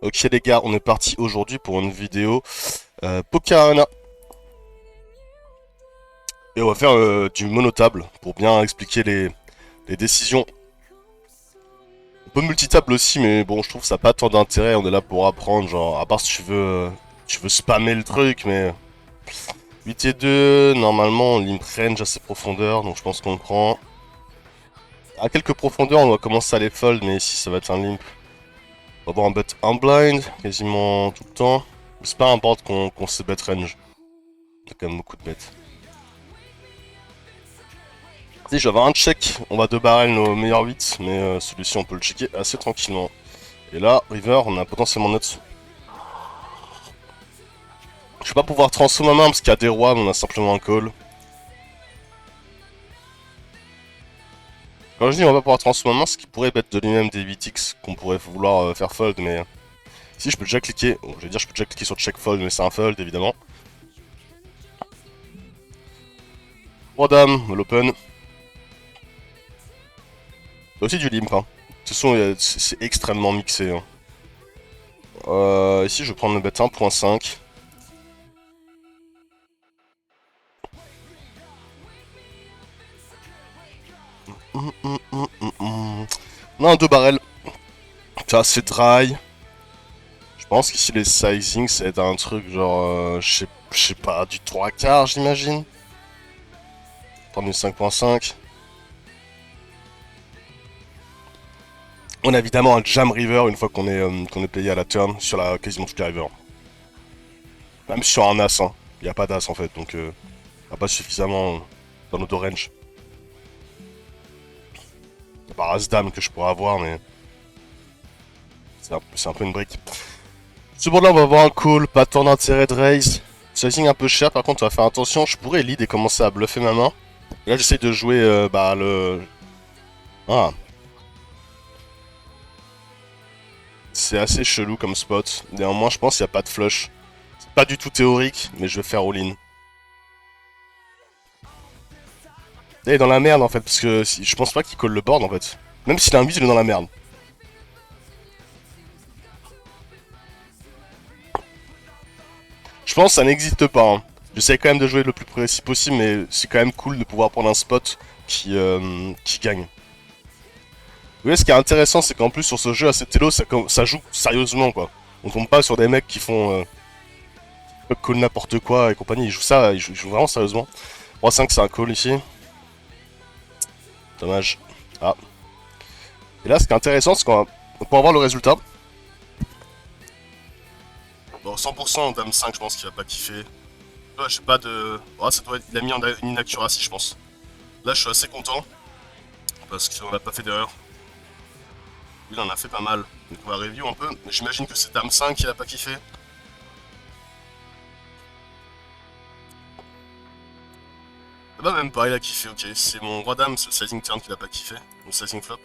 Ok les gars, on est parti aujourd'hui pour une vidéo Poker Arena. Et on va faire du monotable pour bien expliquer les décisions. On peut multitable aussi, mais bon, je trouve que ça n'a pas tant d'intérêt. On est là pour apprendre, genre, à part si tu veux spammer le truc, mais 8 et 2, normalement, on limp range à ses profondeurs, donc je pense qu'on prend. À quelques profondeurs, on va commencer à les fold, mais ici, ça va être un limp. On va avoir un bet un blind, quasiment tout le temps. Mais c'est pas un board qu'on sait bet range. Il y a quand même beaucoup de bêtes. Si j'avais un check, on va deux barrel nos meilleurs 8, mais celui-ci on peut le checker assez tranquillement. Et là, river, on a potentiellement notre. Je vais pas pouvoir transformer ma main parce qu'il y a des rois, mais on a simplement un call. Quand je dis on va pas pouvoir transformer ma main, c'est qu'il pourrait être de lui-même des 8x qu'on pourrait vouloir faire fold, mais si je peux déjà cliquer, bon, je vais dire je peux déjà cliquer sur check fold, mais c'est un fold évidemment. Roi dame, l'open. C'est aussi du limp, hein. De toute façon, c'est extrêmement mixé. Hein. Ici, je vais prendre le bet 1.5. Non, deux barrels. C'est assez dry. Je pense qu'ici les sizing ça va être un truc genre, je sais pas, du 3 quarts j'imagine. Prendre une 5.5. On a évidemment un jam river une fois qu'on est payé à la turn sur la quasiment toute la river. Même sur un as, hein. Il n'y a pas d'as en fait, donc on a pas suffisamment dans notre range. C'est pas as dame que je pourrais avoir, mais c'est un peu une brique. Ce board là, on va avoir un call, pas tant d'intérêt de raise. Sizing un peu cher, par contre, on va faire attention. Je pourrais lead et commencer à bluffer ma main. Et là, j'essaye de jouer bah, le. Ah, c'est assez chelou comme spot. Néanmoins, je pense qu'il n'y a pas de flush. C'est pas du tout théorique, mais je vais faire all-in. Il est dans la merde en fait, parce que je pense pas qu'il colle le board en fait. Même s'il a un 8, il est dans la merde. Je pense que ça n'existe pas. Hein. J'essaie quand même de jouer le plus précis possible, mais c'est quand même cool de pouvoir prendre un spot qui gagne. Vous voyez, ce qui est intéressant, c'est qu'en plus sur ce jeu à cet elo, ça joue sérieusement quoi. On tombe pas sur des mecs qui font call n'importe quoi et compagnie. Ils jouent vraiment sérieusement. 3-5, c'est un call ici. Dommage. Ah. Et là, ce qui est intéressant, c'est qu'on peut avoir le résultat. Bon, 100% Dame 5, je pense qu'il va pas kiffer. Ouais, j'ai pas de. Oh, ça doit être. Il a mis en une inaccuracy, je pense. Là, je suis assez content. Parce qu'on a pas fait d'erreur. Il en a fait pas mal. Donc on va review un peu. Mais j'imagine que c'est Dame 5 qui a pas kiffé. Bah, même pas, il a kiffé, ok. C'est mon roi Dame, c'est le sizing turn qu'il a pas kiffé. Ou sizing flop.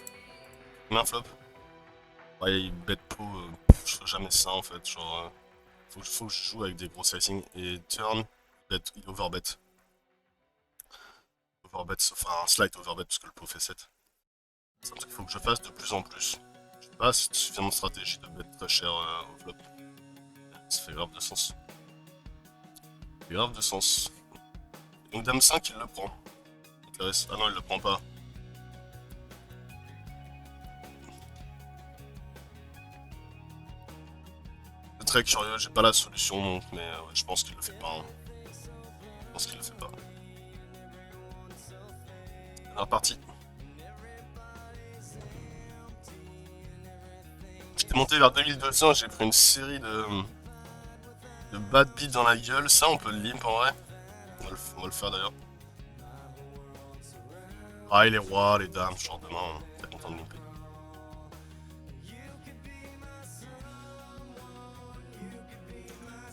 Main flop. Ouais, il bet pot. Je ferai jamais ça en fait. Genre. Faut que je joue avec des gros sizing. Et turn, il overbet. Overbet, enfin un slight overbet parce que le pot fait 7. C'est un truc qu'il faut que je fasse de plus en plus. Je sais pas si c'est suffisamment de stratégie de bet très cher au flop. Ça fait grave de sens. Ça fait grave de sens. Donc Dame 5, il le prend. Ah non, il le prend pas. C'est très curieux, j'ai pas la solution donc, mais ouais, je pense qu'il le fait pas. Hein. Je pense qu'il le fait pas. Alors parti. J'étais monté vers 2200, j'ai pris une série de bad beats dans la gueule. Ça, on peut le limp en vrai. On va le faire d'ailleurs. Ah, et les rois, les dames, genre demain, t'es content de limper.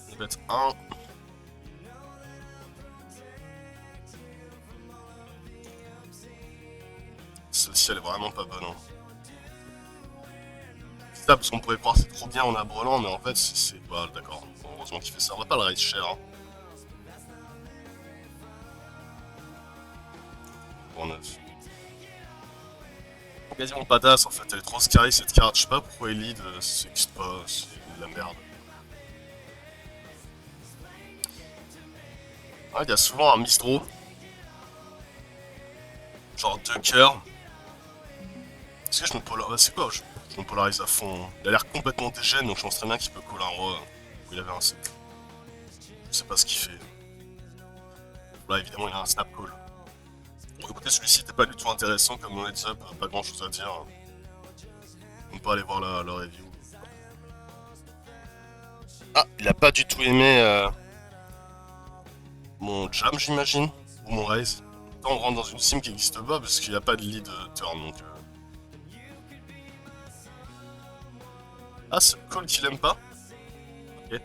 On va être 1. Celle-ci, elle est vraiment pas bonne. Hein. C'est ça, parce qu'on pourrait croire que c'est trop bien en abrelant, mais en fait, c'est pas d'accord. Bon, heureusement qu'il fait ça. On va pas le raise cher. Hein. Pour 9. Quasiment pas d'as en fait, elle est trop scary cette carte. Je sais pas pourquoi il lead, c'est pas. De la merde. Ah, il y a souvent un Mistro, genre deux cœurs. Est-ce que je me polarise? Bah, c'est quoi? Je me polarise à fond. Il a l'air complètement dégène, donc je pense très bien qu'il peut coller un roi où il avait un set. Je sais pas ce qu'il fait. Là, évidemment, il a un snap call. Bon, écoutez, celui-ci était pas du tout intéressant comme heads up, pas grand chose à dire. On peut aller voir la review. Ah, il a pas du tout aimé mon jam, j'imagine, ou mon raise. Là, on rentre dans une sim qui n'existe pas parce qu'il n'y a pas de lead turn, donc... Ah, c'est le call qu'il aime pas. Ok.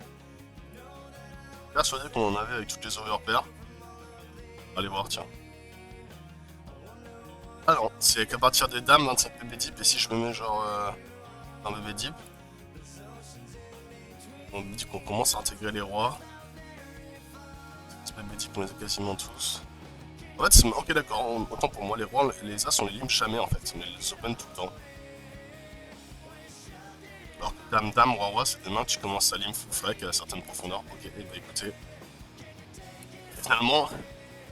Persuadé qu'on en avait avec toutes les overpairs. Allez voir, tiens. Ah non, c'est qu'à partir des dames, 25 PB deep, et si je me mets genre un PB deep, on me dit qu'on commence à intégrer les rois. PB deep, on les a quasiment tous. En fait, ok d'accord, autant pour moi, les rois, les as, on les limp jamais en fait, on les open tout le temps. Alors que dame, dame, roi, roi, c'est des mains que tu commences à limp full flag à certaines profondeurs. Ok, et bah écoutez, finalement,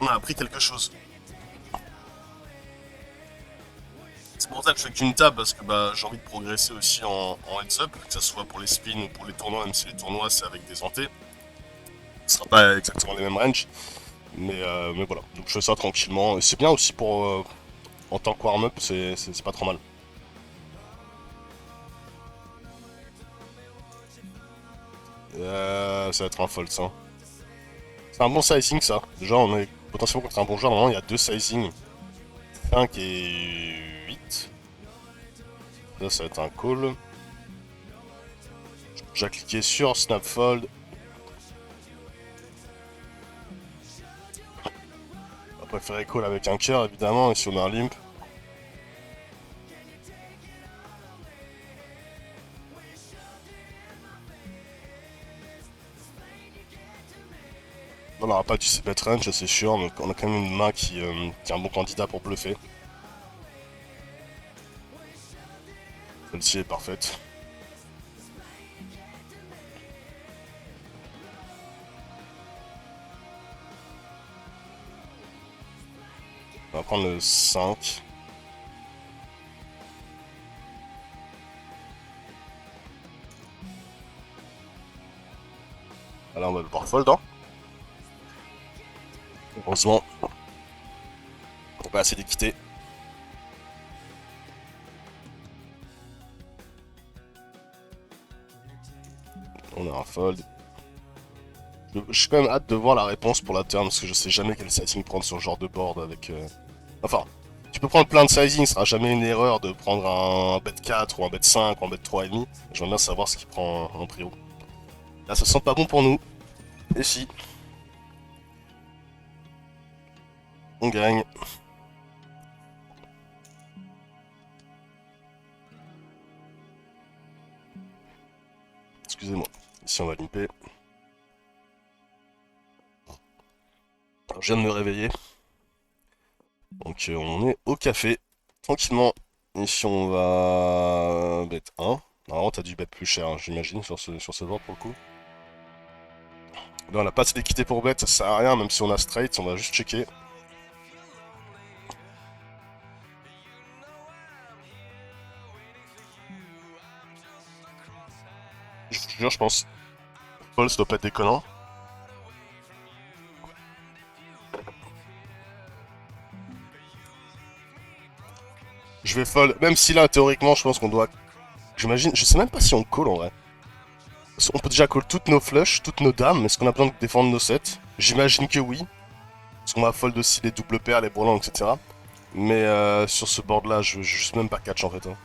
on a appris quelque chose. C'est pour ça que je fais qu'une table, parce que bah, j'ai envie de progresser aussi en heads up, que ce soit pour les spins ou pour les tournois, même si les tournois c'est avec des antés. Ce sera pas exactement les mêmes ranges, mais voilà. Donc je fais ça tranquillement, et c'est bien aussi pour... en tant que warm-up, c'est pas trop mal. Ça va être un fold ça. C'est un bon sizing ça. Déjà on est potentiellement contre un bon joueur, normalement il y a deux sizings. 5 et 8. Là ça va être un call. J'ai cliqué sur Snapfold. On va préférer call avec un cœur évidemment, et si on a un limp. On n'aura pas du CBet range, c'est sûr, mais on a quand même une main qui est un bon candidat pour bluffer. Celle-ci est parfaite. On va prendre le 5. Là on va le voir fold, hein. Heureusement, on n'a pas assez d'équité. On a un fold. J'ai quand même hâte de voir la réponse pour la turn, parce que je sais jamais quel sizing prendre sur ce genre de board avec... Enfin, tu peux prendre plein de sizing, ce sera jamais une erreur de prendre un bet 4 ou un bet 5 ou un bet 3,5. J'aimerais bien savoir ce qu'il prend en prio. Là, ça sent pas bon pour nous. Et si, on gagne. Excusez-moi. Ici, on va limper. Alors, je viens de me réveiller. Donc, on est au café. Tranquillement. Ici, on va... bet 1. Normalement, t'as dû bet plus cher, hein, j'imagine, sur ce board pour le coup. Là, on n'a pas assez d'équité pour bet, ça sert à rien, même si on a straight, on va juste checker. Je vous jure, je pense. Paul, ça doit pas être déconnant. Je vais fold, même si là, théoriquement, je pense qu'on doit... J'imagine, je sais même pas si on call en vrai. On peut déjà call toutes nos flushs, toutes nos dames, est-ce qu'on a besoin de défendre nos sets? J'imagine que oui. Parce qu'on va fold aussi les doubles paires, les bourlans, etc. Mais sur ce board là, je veux juste même pas catch en fait. Hein.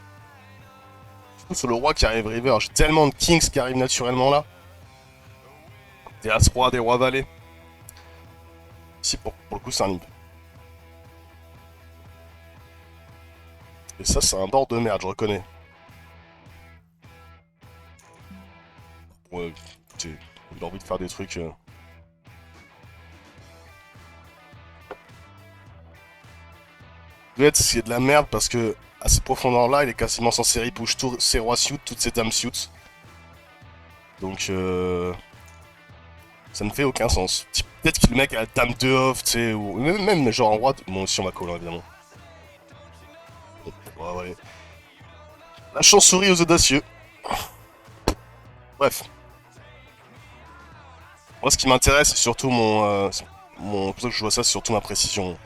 Surtout sur le roi qui arrive river, j'ai tellement de kings qui arrivent naturellement là. Des as-roi, des rois valets. Si pour le coup c'est un limp. Et ça c'est un board de merde, je reconnais. Ouais, j'ai envie de faire des trucs... Peut-être c'est de la merde parce que à ces profondeurs là, il est quasiment censé repush tous ses rois suits, toutes ses dames suits. Donc ça ne fait aucun sens. Peut-être que le mec a dame 2 off, tu sais, ou même genre en roi. Bon, aussi on va call, hein, évidemment. Ouais, ouais. La chance sourit aux audacieux. Bref. Moi, ce qui m'intéresse, c'est surtout mon. Pour ça que je vois ça, c'est surtout ma précision.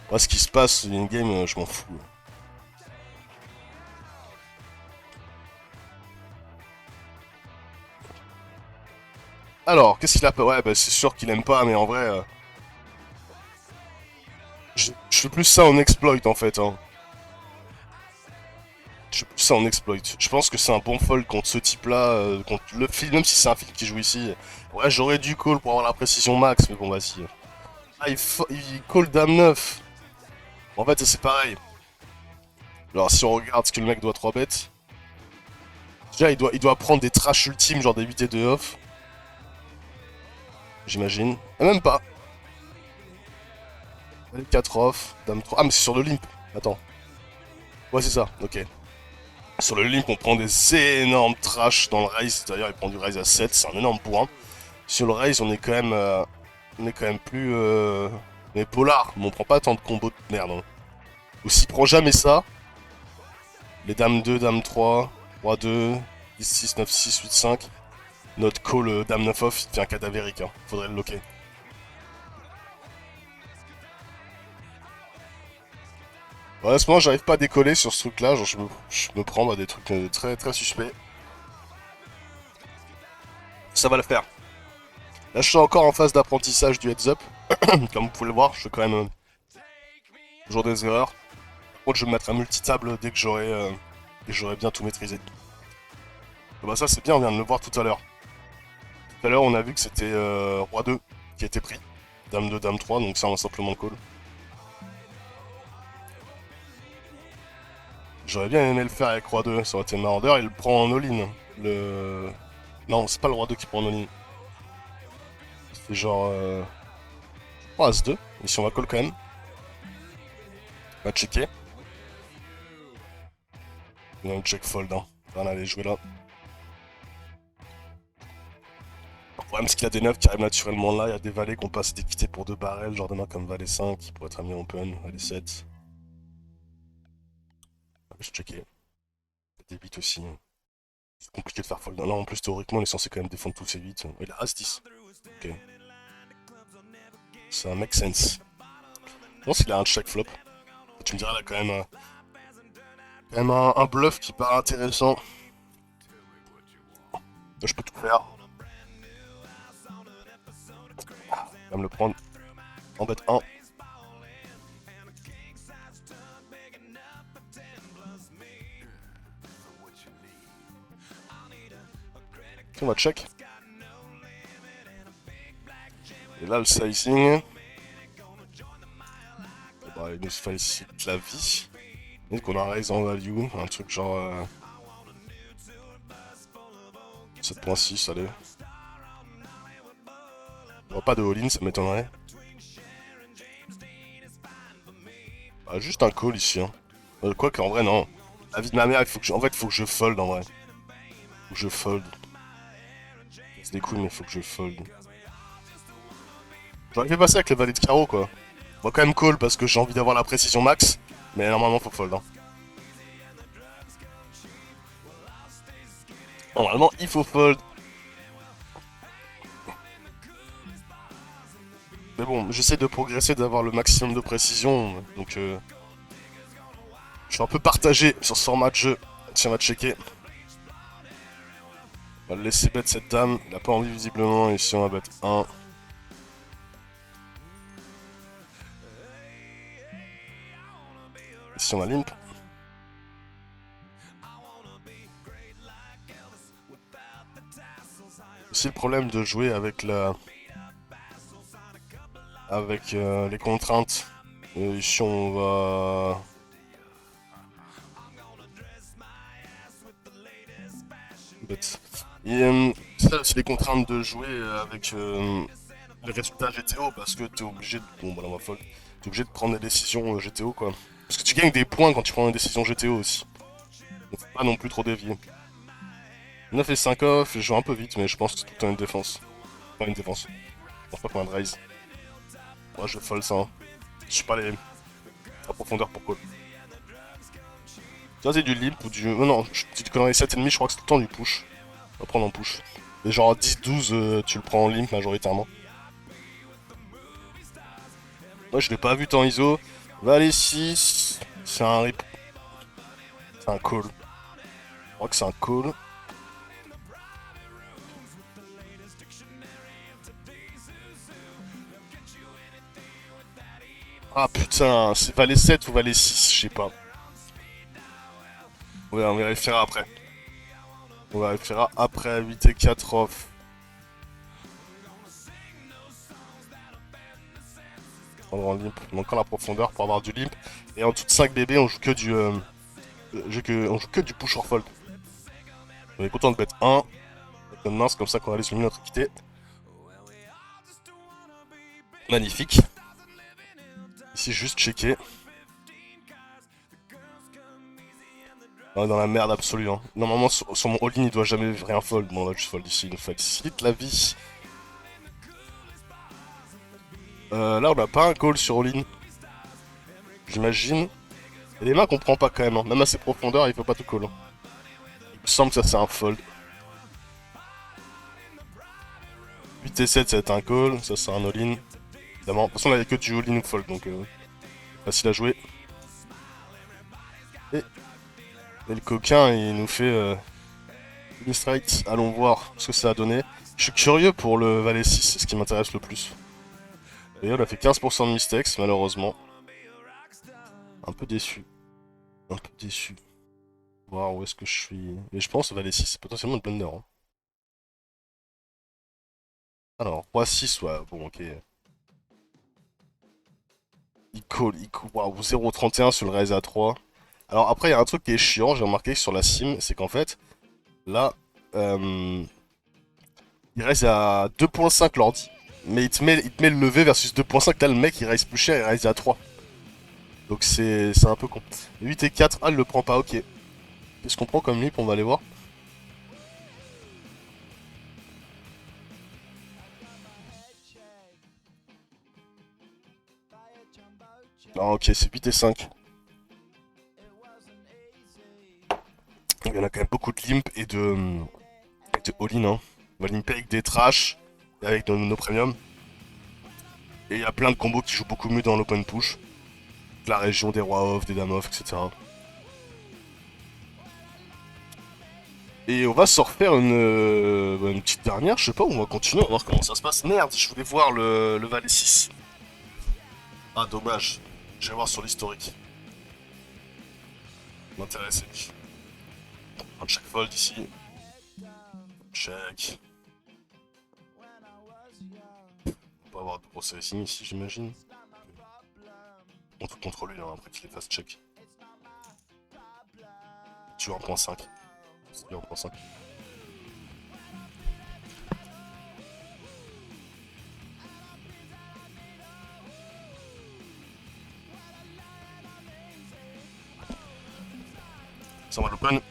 Moi, ce qui se passe in-game, je m'en fous. Alors, qu'est-ce qu'il a pas. Ouais, bah, c'est sûr qu'il aime pas, mais en vrai. Je fais plus ça en exploit, en fait. Hein. Je fais plus ça en exploit. Je pense que c'est un bon fold contre ce type-là. Contre le fil, même si c'est un fil qui joue ici. Ouais, j'aurais dû call pour avoir la précision max, mais bon, vas-y. Ah, il call dame 9. En fait, c'est pareil. Alors, si on regarde ce que le mec doit 3 bêtes. Déjà, il doit prendre des trash ultimes, genre des 8 et 2 off. J'imagine. Ah, même pas. Allez, 4 off, dame 3. Ah, mais c'est sur le limp. Attends. Ouais, c'est ça, ok. Sur le limp, on prend des énormes trash dans le raise. D'ailleurs, il prend du raise à 7, c'est un énorme point. Sur le raise, on est quand même plus. On est polar, mais on prend pas tant de combos de merde. Hein. Ou s'il prend jamais ça, les dames 2, dame 3, roi 2, 10, 6, 9, 6, 8, 5. Notre call dame 9 off, il devient cadavérique. Hein. Faudrait le loquer. Honnêtement, j'arrive pas à décoller sur ce truc-là. Genre, je me prends à des trucs très très suspects. Ça va le faire. Là, je suis encore en phase d'apprentissage du heads up. Comme vous pouvez le voir, je fais quand même toujours des erreurs. Par contre, je vais me mettre un multitable dès que j'aurai bien tout maîtrisé. Et bah ça, c'est bien, on vient de le voir tout à l'heure. Tout à l'heure, on a vu que c'était roi 2 qui a été pris. Dame 2, dame 3, donc ça, on va simplement call. J'aurais bien aimé le faire avec roi 2, ça aurait été marrant. D'ailleurs, il le prend en all-in. Le... Non, c'est pas le roi 2 qui prend en all-in. C'est genre... Oh, As-2. Ici, on va call quand même. On va checker. On check fold. Hein. On va aller jouer là. Le problème, c'est qu'il y a des 9 qui arrivent naturellement là. Il y a des valets qui ont pas assez d'équité pour 2 barrels. Genre des mains comme valet 5 qui pourraient être amenés open. Valet 7. Je vais checker. Des 8 aussi. C'est compliqué de faire fold. Là, en plus, théoriquement, il est censé quand même défendre tous ses 8. Il a As-10. Ok. Ça make sense. Je pense qu'il a un check flop. Tu me diras, là, quand même un bluff qui paraît intéressant. Là, je peux tout faire. Je vais me le prendre en bête 1. On va check. Et là, le sizing. Bah, il nous facilite la vie. Et qu'on a un raise en value. Un truc genre. 7.6, allez. On voit pas de all-in, ça m'étonnerait. Bah, juste un call ici. Hein. Quoi qu'en vrai, non. La vie de ma mère, en fait, il faut que je fold en vrai. Faut que je fold. C'est des couilles, mais il faut que je fold. J'aurais fait passer avec le valet de carreau, quoi. On va quand même call parce que j'ai envie d'avoir la précision max. Mais normalement, faut fold. Hein. Normalement, il faut fold. Mais bon, j'essaie de progresser, d'avoir le maximum de précision. Donc, je suis un peu partagé sur ce format de jeu. Tiens, on va checker. On va le laisser bet cette dame. Il a pas envie visiblement. Ici, on va bet 1. Ici, on a limp. Aussi le problème de jouer avec les contraintes. Ici, on va... Bet. Et ça, c'est les contraintes de jouer avec les résultats GTO parce que t'es obligé de... Bon, voilà, ma folle. T'es obligé de prendre des décisions GTO, quoi. Parce que tu gagnes des points quand tu prends une décision GTO aussi. Donc faut pas non plus trop dévier. 9 et 5 off, je joue un peu vite, mais je pense que c'est tout le temps une défense. Pas une défense. Je pense pas qu'on a de raise. Moi je fold ça. Hein. Je suis pas la profondeur pour call. Ça c'est du limp ou du... non, je dis que dans les 7,5, je crois que c'est tout le temps du push. On va prendre en push. Et genre 10-12, tu le prends en limp majoritairement. Moi je l'ai pas vu tant ISO. Valet 6, c'est un rip. C'est un call. Je crois que c'est un call. Ah putain, c'est valet 7 ou valet 6, je sais pas. Ouais, on vérifiera après. On vérifiera après 8 et 4 off. Prendre en limp. Donc encore la profondeur pour avoir du limp. Et en dessous de 5 bébés, on joue que du... on joue que du push or fold. On est content de bet 1. Notre main, c'est comme ça qu'on allait sur notre équité. Magnifique. Ici, juste checker. On est dans la merde absolue. Hein. Normalement, sur mon all-in, il doit jamais rien fold. Bon, là, je fold ici. Il nous facilite la vie. Là, on n'a pas un call sur all-in. J'imagine. Et les mains qu'on prend pas quand même. Hein. Même à ses profondeurs, il peut pas tout call. Hein. Il me semble que ça, c'est un fold. 8 et 7, ça va être un call. Ça, c'est un all-in. Évidemment. De toute façon, là, il n'y a que du all-in ou fold. Donc, facile à jouer. Et le coquin, il nous fait une straight. Allons voir ce que ça a donné. Je suis curieux pour le valet 6, c'est ce qui m'intéresse le plus. Et on a fait 15% de mistakes, malheureusement. Un peu déçu. Un peu déçu. Voir où est-ce que je suis. Mais je pense que valet 6, c'est potentiellement une blunder. Hein. Alors, roi 6, ouais, bon, ok. Il call, waouh, 0,31 sur le raise à 3. Alors après, il y a un truc qui est chiant, j'ai remarqué sur la sim, c'est qu'en fait, là, il raise à 2.5 l'ordi. Mais il te met le levé versus 2.5. Là, le mec, il raise plus cher, il raise à 3. Donc c'est un peu con. 8 et 4, ah, il le prend pas, ok. Qu'est-ce qu'on prend comme lip, on va aller voir. Ah, ok, c'est 8 et 5. Il y en a quand même beaucoup de limp et de all-in. Hein. On va limper avec des trash et avec nos premiums. Et il y a plein de combos qui jouent beaucoup mieux dans l'open push. La région des rois off, des dames off, etc. Et on va se refaire une petite dernière, je sais pas, on va continuer, on va voir comment ça se passe. Merde, je voulais voir le valet 6. Ah, dommage. Je vais voir sur l'historique. M'intéresser. Un check fold ici. Check. On peut avoir de gros signes ici, j'imagine. On tout contre lui, hein, après qu'il les fasse check. Tu es en point 5. C'est en point 5. Ça va l'open.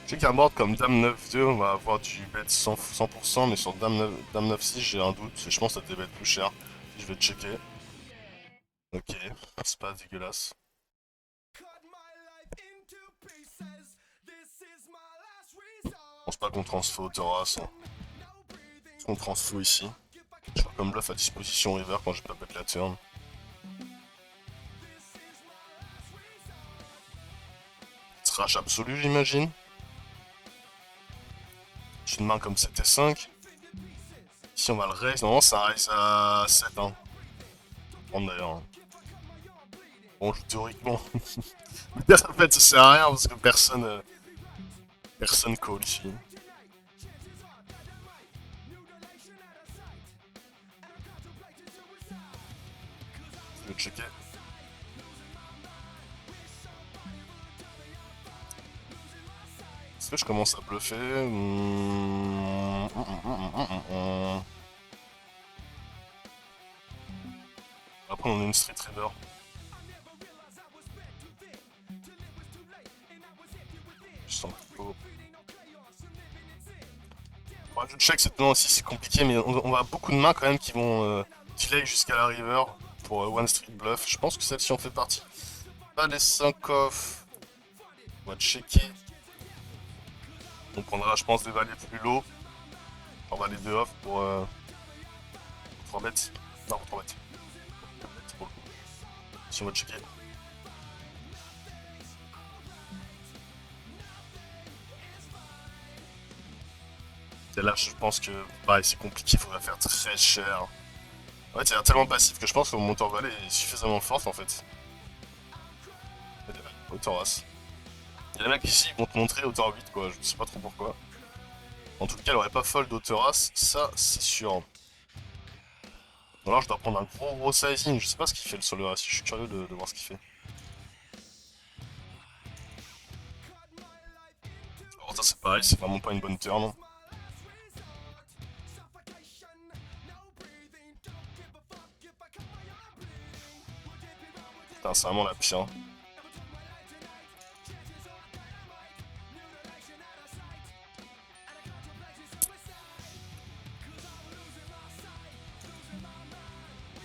Je sais qu'un board comme Dame 9-2, on va avoir du bet 100%, mais sur Dame 9-6, j'ai un doute. Je pense que ça devait être plus cher. Je vais checker. Ok, c'est pas dégueulasse. Je pense pas qu'on transfo au Thoras. Hein. Est-ce qu'on transfo ici? Je vois comme bluff à disposition river quand j'ai pas bet la turn. Trash absolu, j'imagine. J'ai une main comme 7 et 5. Ici, on va le raise. Normalement, ça raise à 7. Hein. Bon, d'ailleurs. Hein. Bon, théoriquement. Mais en fait, ça sert à rien parce que personne call ici. Je vais checker. Est-ce que je commence à bluffer Après, on a une Street River. Je sens plutôt. Faudra que je check cette main aussi, c'est compliqué, mais on va beaucoup de mains quand même qui vont delay jusqu'à la river pour One Street Bluff. Je pense que celle-ci en fait partie. Pas les 5 off. On va checker. On prendra, je pense, des valets plus low. On va les 2 off pour 3 bêtes. Non, 3 bêtes. C'est pour le coup. Si on va checker. Et là, je pense que pareil, c'est compliqué, il faudrait faire très cher. En fait, il y a tellement passif que je pense que mon monteur valet est suffisamment fort en fait. Auteur As. Il y a des mecs ici qui vont te montrer auteur 8 quoi, je sais pas trop pourquoi. En tout cas, elle aurait pas fold d'auteur As, ça c'est sûr. Alors je dois prendre un gros sizing, je sais pas ce qu'il fait le solver ici, je suis curieux de voir ce qu'il fait. Alors ça c'est pareil, c'est vraiment pas une bonne turn. Putain, c'est vraiment la pire.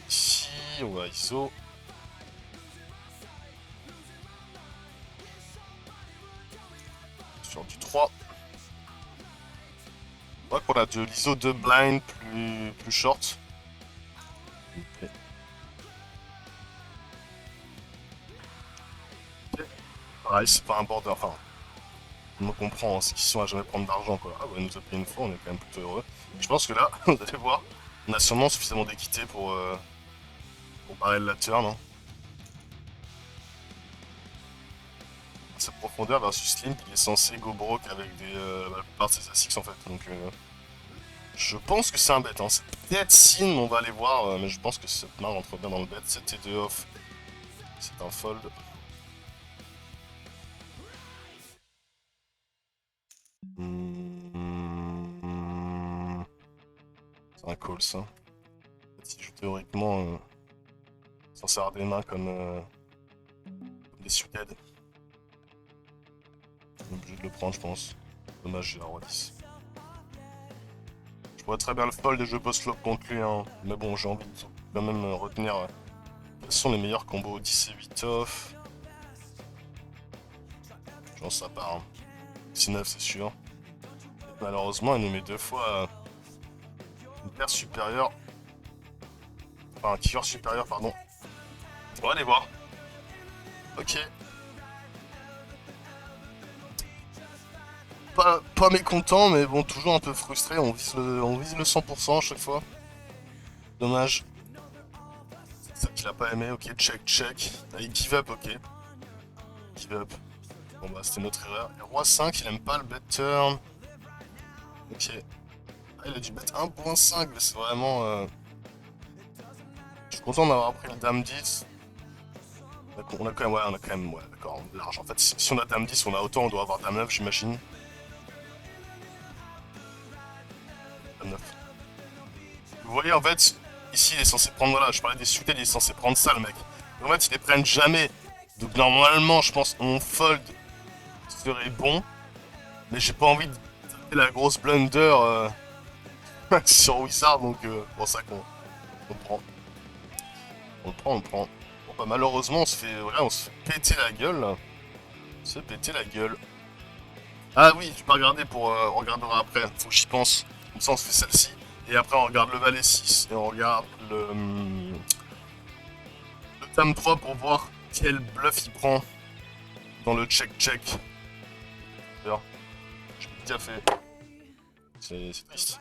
Ici, on va ISO. Sur du 3. On voit qu'on a de l'ISO 2 blind plus short. Okay. Pareil, c'est pas un border, enfin, on comprend, c'est qu'ils sont à jamais prendre d'argent quoi. Ah ouais, il nous a payé une fois, on est quand même plutôt heureux. Je pense que là, vous allez voir, on a sûrement suffisamment d'équité pour parer la turn. Hein. Cette profondeur versus Slimp, il est censé go broke avec la plupart de ses ASICs en fait. Donc je pense que c'est un bet. Hein. C'est peut-être Sin, on va aller voir, mais je pense que cette main rentre bien dans le bet. C'était 2 off. C'est un fold. C'est un call ça. Si je théoriquement s'en sert des mains comme des suited. On est obligé de le prendre je pense. Dommage j'ai la roi 10. Je pourrais très bien le fold et je post flop contre lui hein. Mais bon j'ai envie de quand même retenir quels sont les meilleurs combos 10 et 8 off. Je pense que ça part. Hein. 6-9 c'est sûr. Et malheureusement il nous met 2 fois une paire supérieure. Enfin un kicker supérieur pardon. On va aller voir. Ok. Pas mécontent, mais bon, toujours un peu frustré. On vise le 100% à chaque fois. Dommage. C'est ça qu'il a pas aimé. Ok, check. Ah, il give up, ok. Give up. Bon bah, c'était notre erreur. Et roi 5, il aime pas le bet turn. Ok. Ah, il a dû bet 1.5, mais c'est vraiment... Je suis content d'avoir pris le dame 10. On a quand même, ouais, d'accord, large. En fait, si on a dame 10, on a autant, on doit avoir dame 9, j'imagine. Dame 9. Vous voyez, en fait, ici, il est censé prendre, voilà, je parlais des suited, il est censé prendre ça, le mec. En fait, ils les prennent jamais. Donc, normalement, je pense, mon fold serait bon. Mais j'ai pas envie de taper la grosse blunder sur Wizard, donc c'est pour ça qu'on prend. On le prend. Bon, bah, malheureusement, on se fait péter la gueule, là. On se fait péter la gueule. Ah oui, je peux regarder on regardera après, faut que j'y pense. Comme ça, on se fait celle-ci. Et après, on regarde le valet 6 et on regarde le dame 3 pour voir quel bluff il prend dans le check-check. D'ailleurs, je l'ai déjà fait. C'est triste.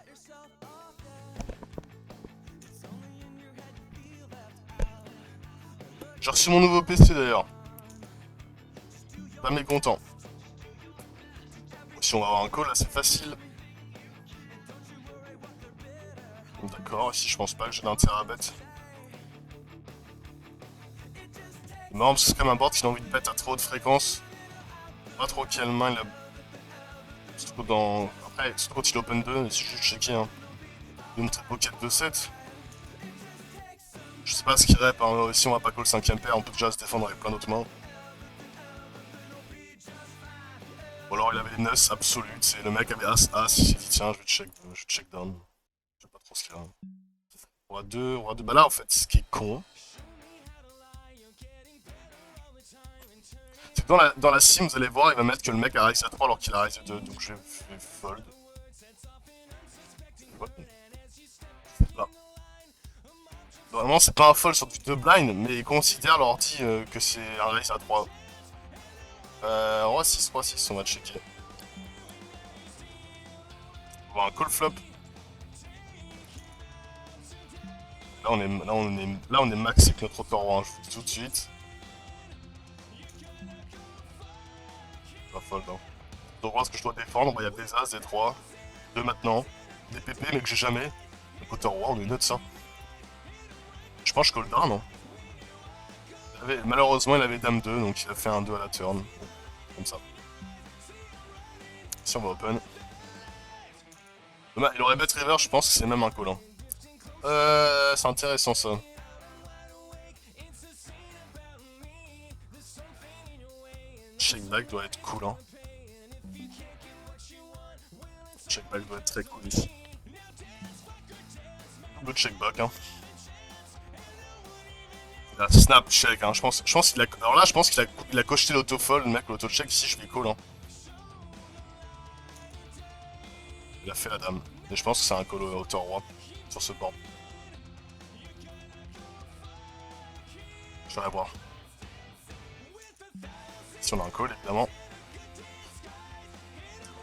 J'ai reçu mon nouveau PC d'ailleurs. Pas mécontent. Si on va avoir un call, là c'est facile. D'accord, ici je pense pas que j'ai d'intérêt à bet. C'est marrant parce que c'est comme un board qui a envie de bet à trop haute fréquence. Pas trop quelle main il a. Surtout dans. Après, surtout quand il open 2, si je vais checker hein. Il me pocket 2-7. Je sais pas ce qu'il rep, hein. Si on va pas call 5ème paire, on peut déjà se défendre avec plein d'autres mains. Ou alors il avait les nuts absolutes, c'est le mec avait As, il s'est dit tiens, je vais check down. Je sais pas trop ce qu'il a. Roi 2, bah là en fait, ce qui est con, c'est que dans la sim, vous allez voir, il va mettre que le mec a raise à 3 alors qu'il a raise à 2, donc je vais fold. Je sais pas. Vraiment, c'est pas un fold sur du 2 blind, mais il considère l'ordi que c'est un raise à 3. Roi 6, on va checker. On va avoir un call flop. Là on est max avec notre auteur roi, hein, je vous le dis tout de suite. Pas fold, hein. Donc voir ce que je dois défendre, il y a des as, des 3, 2 maintenant, des pp mais que j'ai jamais. Donc auteur roi, on est neutre ça. Je pense que je call down, non. Malheureusement il avait dame 2, donc il a fait un 2 à la turn. Comme ça. Si on va open. Il aurait bet river, je pense que c'est même un call. Hein. C'est intéressant ça. Check back doit être cool, hein. Check back doit être très cool ici. Double check back, hein. Il a snap check, hein. Je pense qu'il a. Alors là, je pense qu'il a coché l'auto-fold, le mec, l'auto-check ici, je fais call, hein. Il a fait la dame. Et je pense que c'est un call auteur roi sur ce board. Je vais aller voir. Si on a un call, évidemment.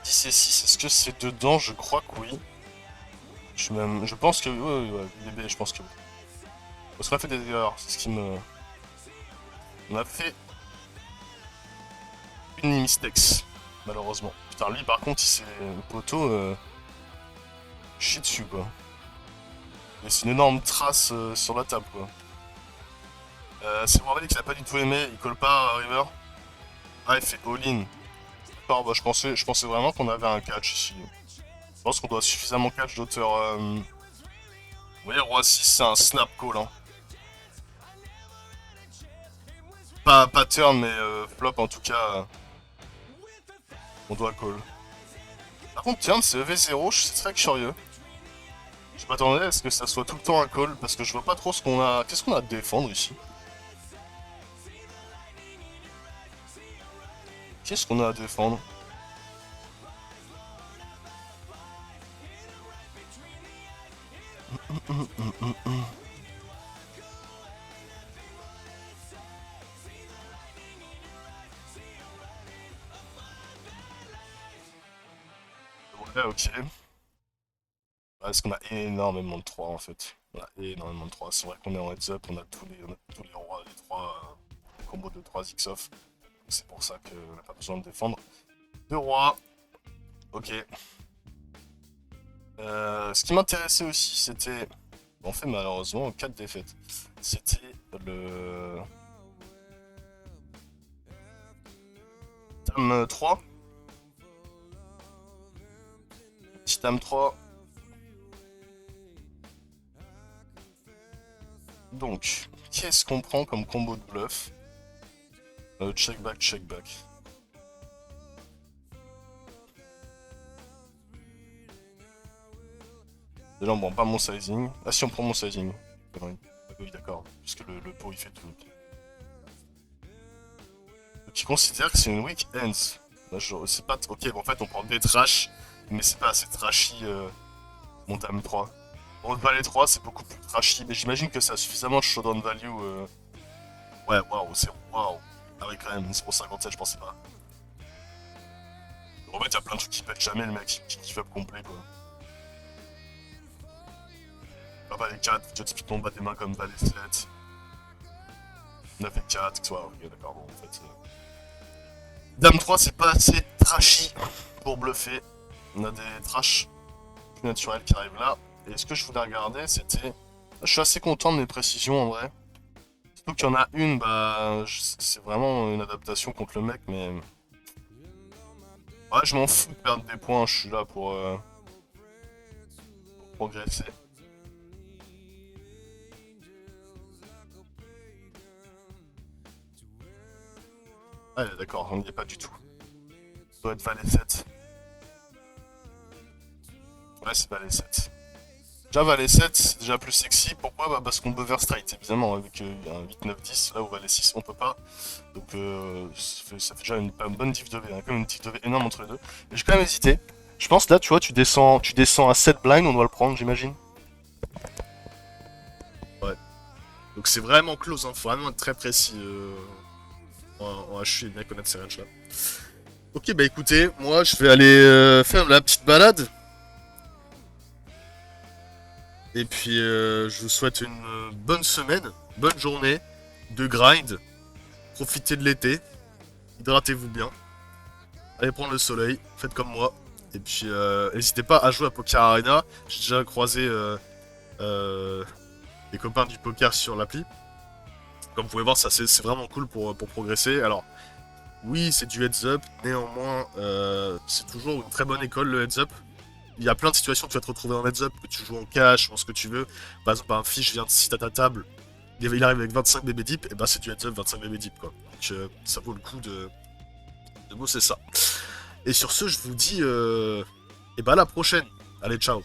10 et 6, est-ce que c'est dedans? Je crois que oui. Je pense que. Ouais, bébé, je pense que oui. Parce qu'on a fait des erreurs, c'est ce qui me. On a fait. Une mistakes, malheureusement. Putain, lui par contre, il s'est. Le poteau. Chie dessus, quoi. Et c'est une énorme trace sur la table, quoi. C'est Warveli qui l'a pas du tout aimé, il colle pas à River. Ah, il fait all-in. D'accord, bah, je pensais vraiment qu'on avait un catch ici. Je pense qu'on doit suffisamment catch d'auteur. Vous voyez, Roi 6, c'est un snap call. Hein. Pas turn, mais flop en tout cas. On doit call. Par contre, turn, c'est EV0, je suis très curieux. Je m'attendais à ce que ça soit tout le temps un call, parce que je vois pas trop ce qu'on a. Qu'est-ce qu'on a à défendre ici? Qu'est-ce qu'on a à défendre? Ouais, ok. Parce qu'on a énormément de 3 en fait. On a énormément de 3. C'est vrai qu'on est en heads up, on a tous les rois, les 3 combos de 3 X-off. C'est pour ça qu'on n'a pas besoin de défendre. 2 rois. Ok. Ce qui m'intéressait aussi, c'était. On fait malheureusement 4 défaites. C'était le. Dame 3. Petit Dame 3. Donc, qu'est-ce qu'on prend comme combo de bluff? Check back, check back. Déjà on prend pas mon sizing. Ah si on prend mon sizing. Oui d'accord, puisque le pot il fait tout. Donc il considère que c'est une weak ends. Là, c'est pas. Ok, bon, en fait on prend des trash, mais c'est pas assez trashy mon dame 3. Bon, le valet 3 c'est beaucoup plus trashy, mais j'imagine que ça a suffisamment de showdown value. Ouais, waouh, c'est waouh. Ah oui quand même, 0,57 je pensais pas. En fait, y a plein de trucs qui pètent jamais le mec, qui give up complet quoi. Ah bah les 4, déjà typiquement bas des mains comme valet 7. 9 et 4, soit ok d'accord, bon en fait. Dame 3 c'est pas assez trashy pour bluffer. On a des trash plus naturels qui arrivent là. Et ce que je voulais regarder c'était. Je suis assez content de mes précisions en vrai. Surtout qu'il y en a une, bah c'est vraiment une adaptation contre le mec, mais. Ouais, je m'en fous de perdre des points, je suis là pour progresser. Ah, d'accord, on n'y est pas du tout. Ça doit être valet 7. Ouais, c'est valet 7. Déjà, valet 7, c'est déjà plus sexy. Pourquoi? Bah, parce qu'on peut faire straight, évidemment, avec un 8, 9, 10. Là où valet 6, on peut pas. Donc, ça fait déjà une bonne diff de V. Hein, quand même une diff de V énorme entre les deux. Mais j'ai quand même hésité. Je pense là, tu vois, tu descends à 7 blind, on doit le prendre, j'imagine. Ouais. Donc c'est vraiment close, hein. Faut vraiment être très précis en HU et bien connaître ces ranges là. Ok, bah écoutez, moi je vais aller faire la petite balade. Et puis je vous souhaite une bonne semaine, bonne journée de grind. Profitez de l'été, hydratez-vous bien, allez prendre le soleil, faites comme moi. Et puis n'hésitez pas à jouer à Poker Arena. J'ai déjà croisé euh, des copains du poker sur l'appli. Comme vous pouvez voir, ça c'est vraiment cool pour progresser. Alors, oui, c'est du heads up, néanmoins, c'est toujours une très bonne école le heads up. Il y a plein de situations où tu vas te retrouver en heads up, que tu joues en cash, ou en ce que tu veux. Par exemple, un fiche vient de site à ta table, il arrive avec 25 bébés deep, et bah c'est du heads up 25 bébés deep quoi. Donc ça vaut le coup de bosser ça. Et sur ce, je vous dis, et bah à la prochaine. Allez, ciao.